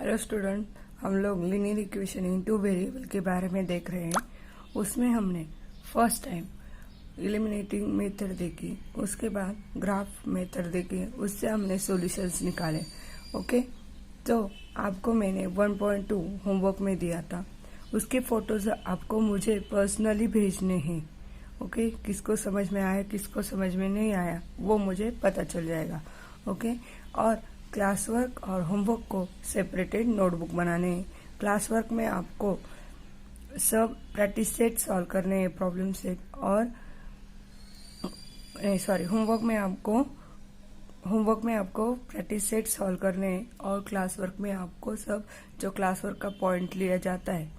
Hello student, हम लोग linear equation in two variable के बारे में देख रहे हैं। उसमें हमने फर्स्ट टाइम एलिमिनेटिंग मेथड देखी, उसके बाद ग्राफ मेथड देखी, उससे हमने सॉल्यूशंस निकाले। ओके, तो आपको मैंने 1.2 होमवर्क में दिया था, उसके फोटोज आपको मुझे पर्सनली भेजने हैं। ओके, किसको समझ में आया किसको समझ में नहीं आया वो मुझे पता चल जाएगा। ओके, और क्लास वर्क और होमवर्क को सेपरेटेड नोटबुक बनाने हैं। क्लास वर्क में आपको सब प्रैक्टिस सेट सॉल्व करने हैं, प्रॉब्लम सेट, और होमवर्क में आपको प्रैक्टिस सेट सॉल्व करने हैं, और क्लास वर्क में आपको सब जो क्लास वर्क का पॉइंट लिया जाता है,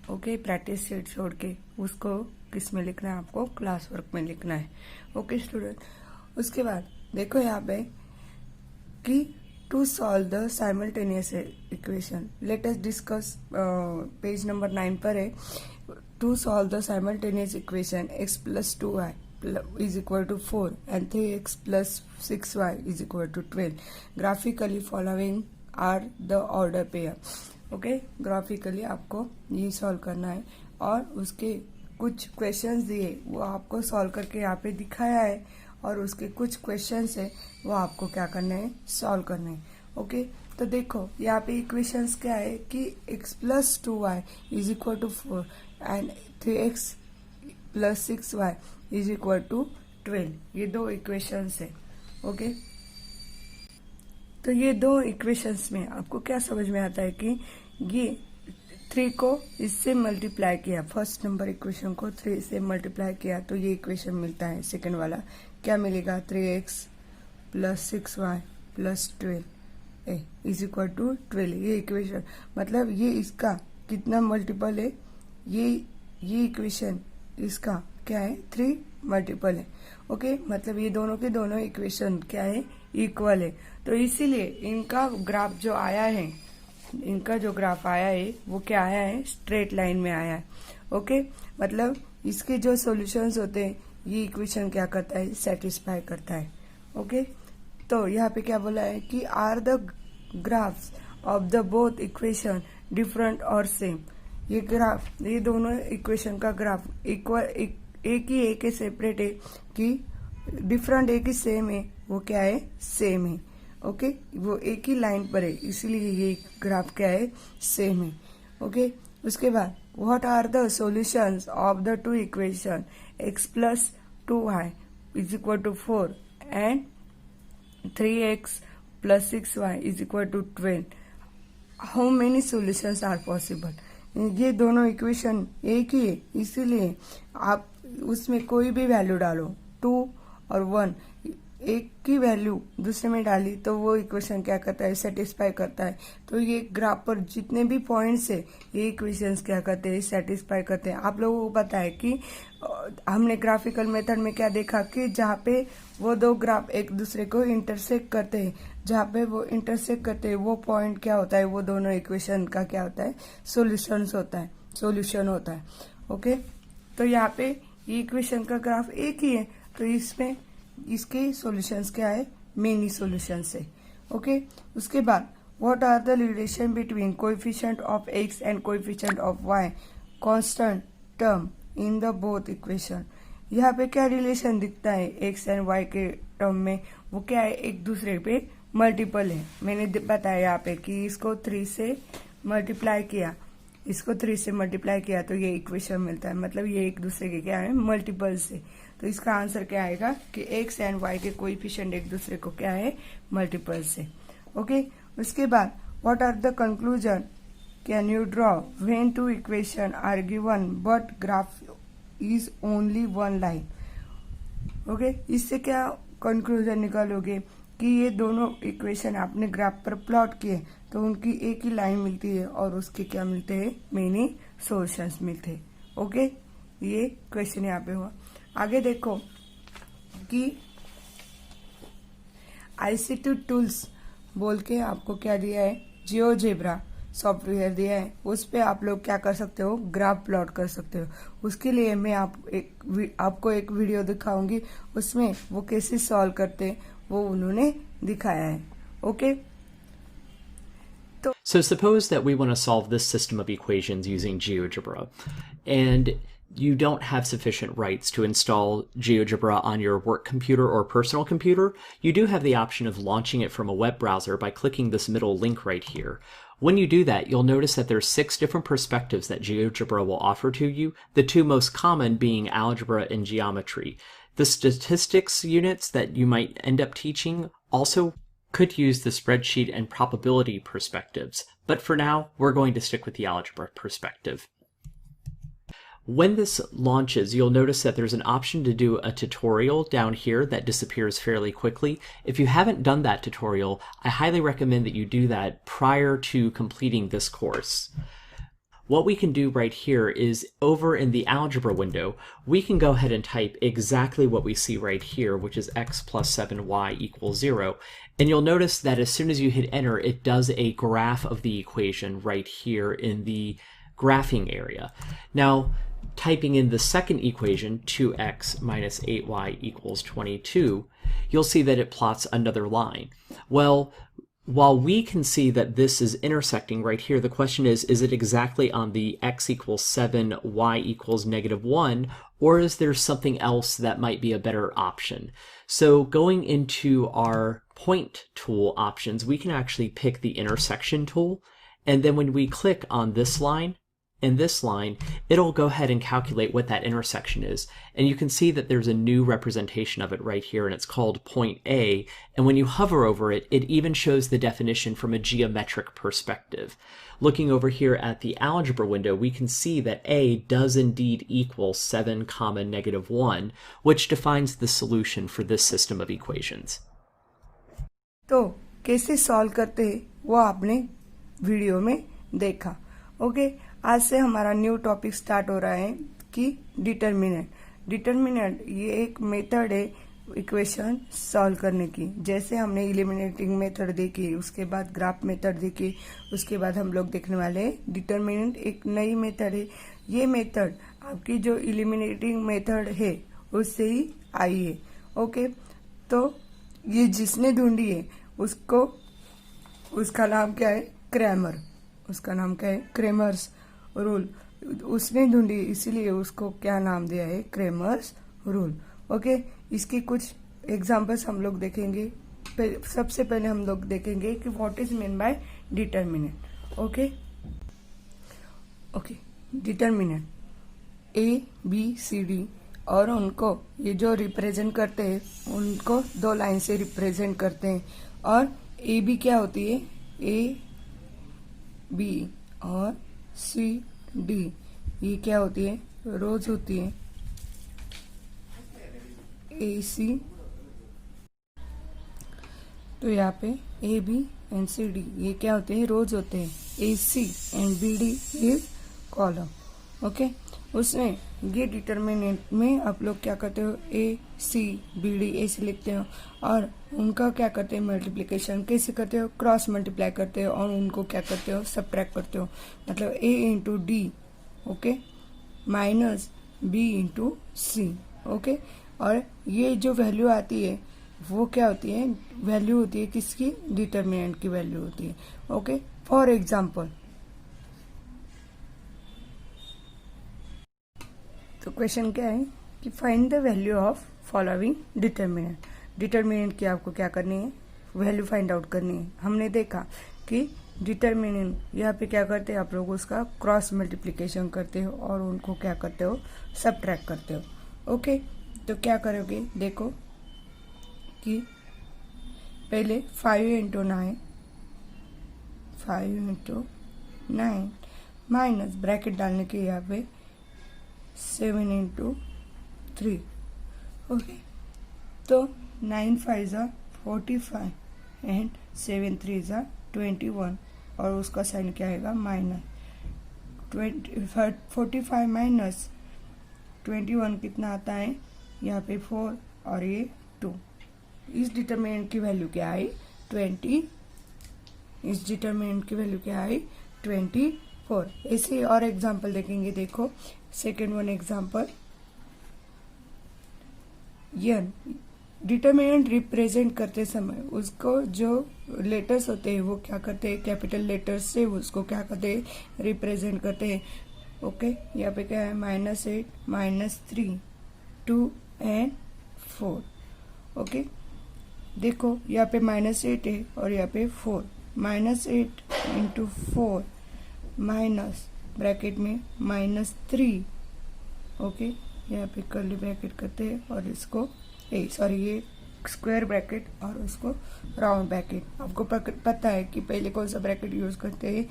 ओके, प्रैक्टिस सेट छोड़ के उसको किस में लिखना है, आपको क्लास वर्क में लिखना है। ओके स्टूडेंट, उसके बाद देखो यहाँ पे कि to solve the simultaneous equation, let us discuss page number 9 पर है। to solve the simultaneous equation x plus 2y is equal to 4 and 3x plus 6y is equal to 12, graphically following are the order pair। Okay, graphically आपको ये solve करना है, और उसके कुछ questions दिए वो आपको सॉल्व करके यहाँ पे दिखाया है, और उसके कुछ क्वेश्चंस है वो आपको क्या करना है, सॉल्व करना है। ओके, तो देखो यहाँ पे इक्वेशंस क्या है कि x plus 2y is equal to 4 and 3x plus 6y is equal to 12, ये दो इक्वेशंस है। ओके, तो ये दो इक्वेशंस में आपको क्या समझ में आता है कि ये 3 को इससे मल्टीप्लाई किया, फर्स्ट नंबर इक्वेशन को 3 से मल्टीप्लाई किया तो ये इक्वेशन मिलता है। सेकंड वाला क्या मिलेगा, 3x plus 6y plus 12 is equal to 12। ये इक्वेशन मतलब ये इसका कितना मल्टीपल है, ये इक्वेशन इसका क्या है, 3 मल्टीपल है। ओके, मतलब ये दोनों के दोनों इक्वेशन क्या है, इक्वल है। तो इसीलिए इनका ग्राफ जो आया है, वो क्या आया है, स्ट्रेट लाइन में आया है। ओके, मतलब इसके जो सॉल्यूशंस होते हैं ये इक्वेशन क्या करता है, सेटिस्फाई करता है। ओके, तो यहाँ पे क्या बोला है कि are the graphs of the both equation different और सेम। ये दोनों इक्वेशन का ग्राफ इक्वल एक ही सेपरेट है कि डिफरेंट एक ही सेम है, वो क्या है, सेम है। ओके, वो एक ही लाइन पर है, इसीलिए ये ग्राफ क्या है, सेम है। ओके, उसके बाद what are the solutions of the two equation x plus 2y is equal to 4 and 3x plus 6y is equal to 12, how many solutions are possible। ये दोनों इक्वेशन एक ही है, इसीलिए आप उसमें कोई भी वैल्यू डालो, 2 और 1, एक की वैल्यू दूसरे में डाली तो वो इक्वेशन क्या करता है, सेटिस्फाई करता है। तो ये ग्राफ पर जितने भी पॉइंट्स है ये इक्वेशंस क्या करते हैं, सेटिस्फाई करते हैं। आप लोगों को पता है कि हमने ग्राफिकल मेथड में क्या देखा कि जहाँ पे वो दो ग्राफ एक दूसरे को इंटरसेक्ट करते हैं, जहाँ पे वो इंटरसेक्ट करते हैं वो पॉइंट क्या होता है, वो दोनों इक्वेशन का क्या होता है, सोल्यूशन होता है। ओके, तो यहाँ पे ये इक्वेशन का ग्राफ एक ही है, तो इसमें इसके सॉल्यूशंस क्या है, मेनी सॉल्यूशंस है। ओके, उसके बाद what are the relation between coefficient of x and coefficient of y constant term in the both equation. यहाँ पे क्या रिलेशन दिखता है x एंड y के टर्म में, वो क्या है, एक दूसरे पे मल्टीपल है। मैंने बताया यहाँ पे कि इसको 3 से मल्टीप्लाई किया तो ये इक्वेशन मिलता है, मतलब ये एक दूसरे के क्या है, मल्टीपल से। तो इसका आंसर क्या आएगा कि x एंड y के कोएफिशिएंट एक दूसरे को क्या है, मल्टीपल से। ओके, उसके बाद what are the conclusion can you draw when two equation are given but graph is only one line. Okay, इससे क्या कंक्लूजन निकालोगे कि ये दोनों इक्वेशन आपने ग्राफ पर प्लॉट किए तो उनकी एक ही लाइन मिलती है और उसके क्या मिलते हैं, मेनी सॉल्यूशंस मिलते हैं। ओके, ये क्वेश्चन यहाँ पे हुआ। आगे देखो कि ICT टूल्स बोल के आपको क्या दिया है, जियोजेब्रा सॉफ्टवेयर दिया है, उस पे आप लोग क्या कर सकते हो, ग्राफ प्लॉट कर सकते हो। उसके लिए मैं आपको एक वीडियो दिखाऊंगी, उसमें वो कैसे सॉल्व करते हैं वो उन्होंने दिखाया है। Okay, So suppose that we want to solve this system of equations using GeoGebra, and you don't have sufficient rights to install GeoGebra on your work computer or personal computer. You do have the option of launching it from a web browser by clicking this middle link right here. When you do that, you'll notice that there's 6 different perspectives that GeoGebra will offer to you, the 2 most common being algebra and geometry. The statistics units that you might end up teaching also could use the spreadsheet and probability perspectives, but for now, we're going to stick with the algebra perspective. When this launches, you'll notice that there's an option to do a tutorial down here that disappears fairly quickly. If you haven't done that tutorial, I highly recommend that you do that prior to completing this course. What we can do right here is over in the algebra window, we can go ahead and type exactly what we see right here, which is x plus 7y equals 0. And you'll notice that as soon as you hit enter, it does a graph of the equation right here in the graphing area. Now, typing in the second equation, 2x minus 8y equals 22, you'll see that it plots another line. Well, while we can see that this is intersecting right here, the question is it exactly on the x equals 7, y equals -1, or is there something else that might be a better option? So going into our point tool options, we can actually pick the intersection tool, and then when we click on this line, in this line, it'll go ahead and calculate what that intersection is. And you can see that there's a new representation of it right here, and it's called point A. And when you hover over it, it even shows the definition from a geometric perspective. Looking over here at the algebra window, we can see that A does indeed equal 7, -1, which defines the solution for this system of equations. तो कैसे solve करते हैं वो आपने video में देखा। Okay, आज से हमारा न्यू टॉपिक स्टार्ट हो रहा है कि डिटर्मिनेंट ये एक मेथड है इक्वेशन सॉल्व करने की। जैसे हमने इलिमिनेटिंग मेथड देखी, उसके बाद ग्राफ मेथड देखी, उसके बाद हम लोग देखने वाले हैं डिटर्मिनेंट, एक नई मेथड है। ये मेथड आपकी जो इलिमिनेटिंग मेथड है उससे ही आई है। ओके, तो ये जिसने ढूंढी है उसका नाम क्या है? क्रैमर। उसका नाम क्या है? Cramer's rule. उसने ढूंढी, इसीलिए उसको क्या नाम दिया है? Cramer's rule. ओके, इसकी कुछ एग्जांपल्स हम लोग देखेंगे। सबसे पहले हम लोग देखेंगे कि what is mean by determinant. Okay, determinant ABCD, और उनको ये जो रिप्रेजेंट करते हैं उनको 2 लाइन से रिप्रेजेंट करते हैं। और AB क्या होती है? AB और CD ये क्या होती है? रोज होती है। AC, तो यहाँ पे AB एंड CD ये क्या होते हैं? रोज होते हैं। AC एंड BD ये कॉलम। ओके, उसने ये डिटर्मिनेंट में आप लोग क्या करते हो? ACBD ऐसे लिखते हो, और उनका क्या करते हैं? मल्टीप्लिकेशन कैसे करते हो? क्रॉस मल्टीप्लाई करते हो, और उनको क्या करते हो? सबट्रैक्ट करते हो। मतलब A into D, okay, minus B into C। Okay, और ये जो वैल्यू आती है वो क्या होती है? वैल्यू होती है किसकी? डिटर्मिनेंट की वैल्यू होती है। ओके, फॉर एग्जाम्पल, तो क्वेश्चन क्या है कि find the value of following determinant. Determinant की आपको क्या करनी है? वैल्यू फाइंड आउट करनी है। हमने देखा कि डिटर्मिनेंट यहाँ पे क्या करते हैं आप लोग? उसका क्रॉस मल्टीप्लिकेशन करते हो और उनको क्या करते हो? सबट्रैक्ट करते हो। ओके, तो क्या करोगे? देखो कि पहले 5 इंटू 9 माइनस ब्रैकेट डालने के यहाँ पे 7 इंटू 3। ओके, तो 9 5 ज़ा 45 एंड 7 3 ज़ा 21, और उसका साइन क्या आएगा? माइनस 45 माइनस 21 कितना आता है? यहाँ पे 4 और ये 2। इस डिटर्मिनेंट की वैल्यू क्या आई? 20। इस डिटर्मिनेंट की वैल्यू क्या आई? 24। ऐसे और एग्जाम्पल देखेंगे। देखो second one example, determinant represent करते समय उसको जो लेटर्स होते हैं वो क्या करते हैं, कैपिटल लेटर्स से उसको क्या करते हैं, रिप्रेजेंट करते हैं। ओके, यहाँ पे क्या है, -8, -3, 2 एंड 4। ओके, देखो यहाँ पे -8 है और यहाँ पे 4, -8 इंटू 4 माइनस ब्रैकेट में -3। ओके, यहाँ पे कर्ली ब्रैकेट करते हैं और इसको ये स्क्वायर ब्रैकेट और उसको राउंड ब्रैकेट। आपको पता है कि पहले कौन सा ब्रैकेट यूज करते हैं,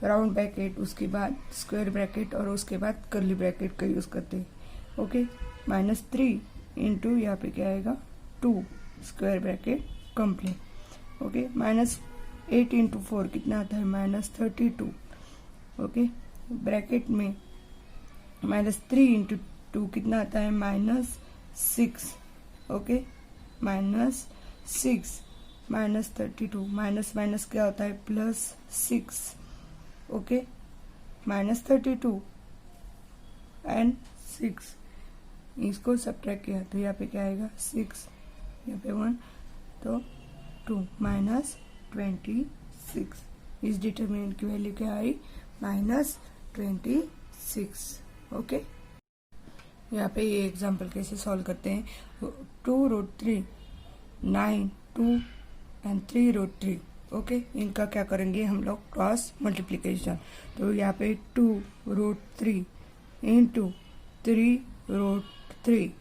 राउंड ब्रैकेट, उसके बाद स्क्वायर ब्रैकेट और उसके बाद कर्ली ब्रैकेट का यूज करते हैं। ओके, -3 इंटू यहाँ पे क्या आएगा 2 square bracket complete. Okay, -8 into 4 कितना आता है, -32। ओके, ब्रैकेट में -3 इंटू 2 कितना आता है, -6। ओके, -6 -32 माइनस माइनस क्या होता है, +6। ओके, -32 एंड 6 इसको सब्ट्रैक्ट किया तो यहाँ पे क्या आएगा 6, यहाँ पे 1 तो 2 -26। इस डिटरमिनेंट की वैल्यू क्या आई, -26। ओके, यहाँ पे ये एग्जाम्पल कैसे सॉल्व करते हैं, 2√3 9 2 एंड 3√3। ओके, इनका क्या करेंगे हम लोग, क्रॉस मल्टीप्लीकेशन। तो यहाँ पे 2√3 into 3√3।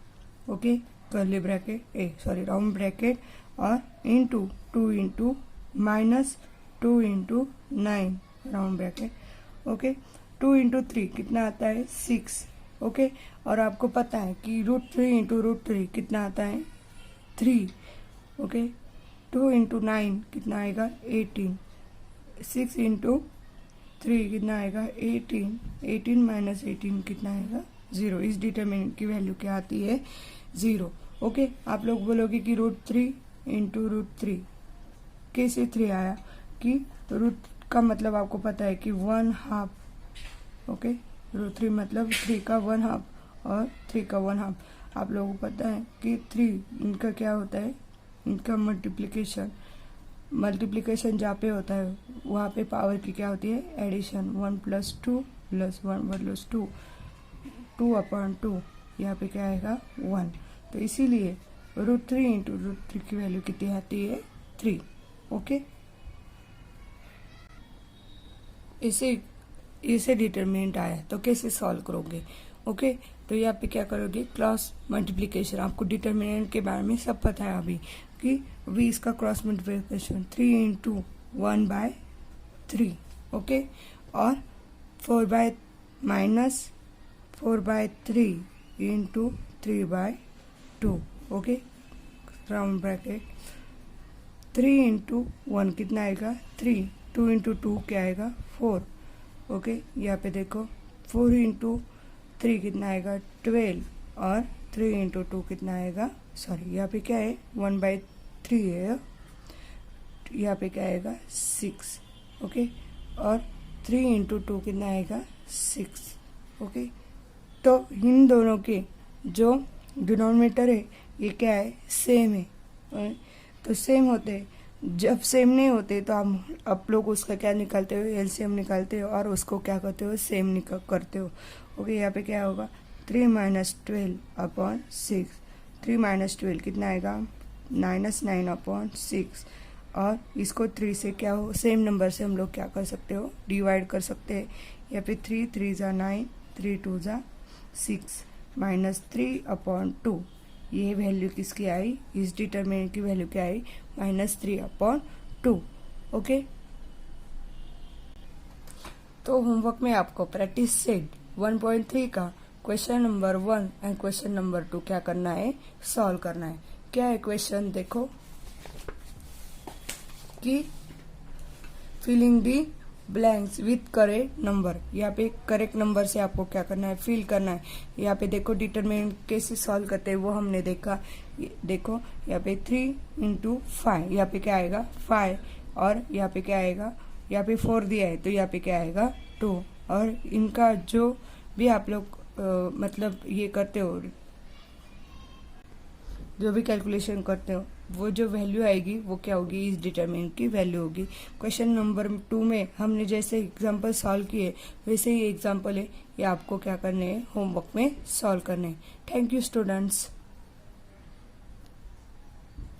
Okay, curly bracket round bracket और into 2 into -2 into 9 round bracket. Okay, 2 into 3 कितना आता है, 6। ओके, और आपको पता है कि √3 इंटू √3 कितना आता है, 3। ओके, 2 इंटू 9 कितना आएगा, 18। 6 इंटू 3 कितना आएगा, 18। 18 माइनस 18 कितना आएगा, 0। इस डिटरमिनेंट की वैल्यू क्या आती है, 0। ओके, आप लोग बोलोगे कि √3 इंटू √3 कैसे 3 आया, कि रूट का मतलब आपको पता है कि 1/2। ओके, √3 मतलब 3 का 1/2 और 3 का 1/2। आप लोगों को पता है कि 3 इनका क्या होता है, इनका मल्टीप्लिकेशन जहाँ पे होता है वहाँ पे पावर की क्या होती है, एडिशन। 1 + 2 + 1 + 2 2/2, यहाँ पे क्या आएगा 1। तो इसीलिए √3 इंटू √3 की वैल्यू कितनी आती है, 3। ओके, इसे डिटरमिनेंट आया तो कैसे सॉल्व करोगे। ओके, तो यहाँ पे क्या करोगे, क्रॉस मल्टीप्लिकेशन। आपको डिटरमिनेंट के बारे में सब पता है अभी कि v इसका क्रॉस मल्टीप्लिकेशन 3 इंटू 1/3। ओके, और 4/3 into 3/2। Okay, round bracket 3 into 1 कितना आएगा, 3। 2 इंटू 2 क्या आएगा, 4। ओके, यहाँ पे देखो 4 इंटू 3 कितना आएगा, 12। और 3 इंटू 2 कितना आएगा, यहाँ पे क्या है, 1/3 है, यहाँ पे क्या आएगा, 6। ओके, और 3 इंटू 2 कितना आएगा, 6। ओके, तो इन दोनों के जो डिनोमिनेटर है ये क्या है, सेम है। तो सेम होते हैं, जब सेम नहीं होते तो आप लोग उसका क्या निकालते हो, एलसीएम निकालते हो और उसको क्या करते हो, सेम करते हो। ओके, यहाँ पे क्या होगा, 3 - 12/6। 3 - 12 कितना आएगा, -9/6। और इसको 3 से क्या हो, सेम नंबर से हम लोग क्या कर सकते हो, डिवाइड कर सकते हैं। यहाँ पे 3 3 × 9, 3 2 × 6 -3/2। ये वैल्यू किसकी आई, इस डिटरमिनेंट की वैल्यू क्या आई, -3/2। ओके, तो होमवर्क में आपको प्रैक्टिस सेट 1.3 का question number 1 and question number 2 क्या करना है, सॉल्व करना है। क्या है क्वेश्चन, देखो कि filling the blanks with correct number. यहाँ पे करेक्ट नंबर से आपको क्या करना है, फिल करना है। यहाँ पे देखो डिटरमिनेंट कैसे सॉल्व करते हैं वो हमने देखा। देखो यहाँ पे 3 × 5, यहाँ पे क्या आएगा 5। और यहाँ पे क्या आएगा, यहाँ पे 4 दिया है तो यहाँ पे क्या आएगा 2। और इनका जो भी आप लोग मतलब ये करते हो, जो भी कैलकुलेशन करते हो वो जो वैल्यू आएगी वो क्या होगी, इस डिटरमिनेंट की वैल्यू होगी। क्वेश्चन नंबर 2 में हमने जैसे एग्जांपल सॉल्व किए वैसे ही एग्जांपल है, ये आपको क्या करने हैं, होमवर्क में सॉल्व करने हैं। Thank you students.